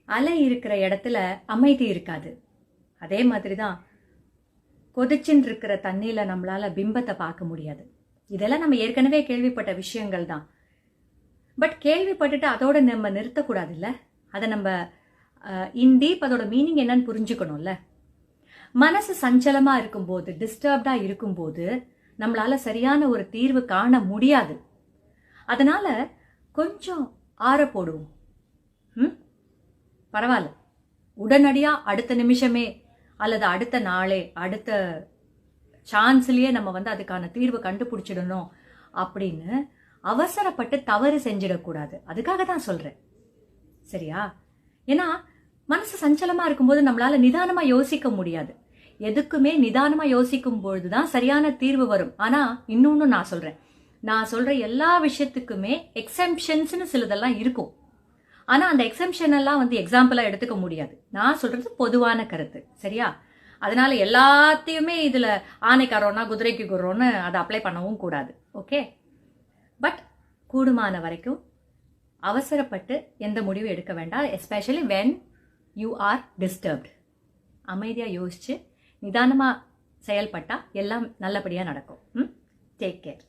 அலை இருக்கிற இடத்துல அமைதி இருக்காது. அதே மாதிரி தான் கொதிச்சுன்னு இருக்கிற தண்ணியில் நம்மளால பிம்பத்தை பார்க்க முடியாது. இதெல்லாம் நம்ம ஏற்கனவே கேள்விப்பட்ட விஷயங்கள் தான். பட் கேள்விப்பட்டுட்டு அதோட நம்ம நிறுத்தக்கூடாதுல்ல. அதை நம்ம இன்டீப் அதோட மீனிங் என்னன்னு புரிஞ்சுக்கணும்ல. மனசு சஞ்சலமா இருக்கும்போது, டிஸ்டர்ப்டா இருக்கும்போது நம்மளால சரியான ஒரு தீர்வு காண முடியாது. அதனால கொஞ்சம் ஆற போடுவோம். பரவாயில்ல, உடனடியா அடுத்த நிமிஷமே அல்லது அடுத்த நாளே அடுத்த சான்ஸ்லயே நம்ம அதுக்கான தீர்வு கண்டுபிடிச்சிடணும் அப்படின்னு அவசரப்பட்டு தவறு செஞ்சிடக்கூடாது. அதுக்காக தான் சொல்றேன், சரியா? ஏன்னா மனசு சஞ்சலமா இருக்கும்போது நம்மளால நிதானமா யோசிக்க முடியாது. எதுக்குமே நிதானமா யோசிக்கும் பொழுதுதான் சரியான தீர்வு வரும். ஆனா இன்னொன்னு நான் சொல்ற எல்லா விஷயத்துக்குமே எக்ஸம்ஷன்ஸ்னு சிலதெல்லாம் இருக்கும். ஆனா அந்த எக்ஸம்ஷன் எல்லாம் எக்ஸாம்பிளா எடுத்துக்க முடியாது. நான் சொல்றது பொதுவான கருத்து, சரியா? அதனால எல்லாத்தையுமே இதுல ஆனைக்கு அரோன்னா குதிரைக்கு குரோன்னு அதை அப்ளை பண்ணவும் கூடாது. ஓகே, பட் கூடுமான வரைக்கும் அவசரப்பட்டு எந்த முடிவும் எடுக்க வேண்டாம். Especially when you are disturbed. அமைதியா யோசிச்சு நிதானமா செயல்பட்டா எல்லாம் நல்லபடியா நடக்கும். Take care.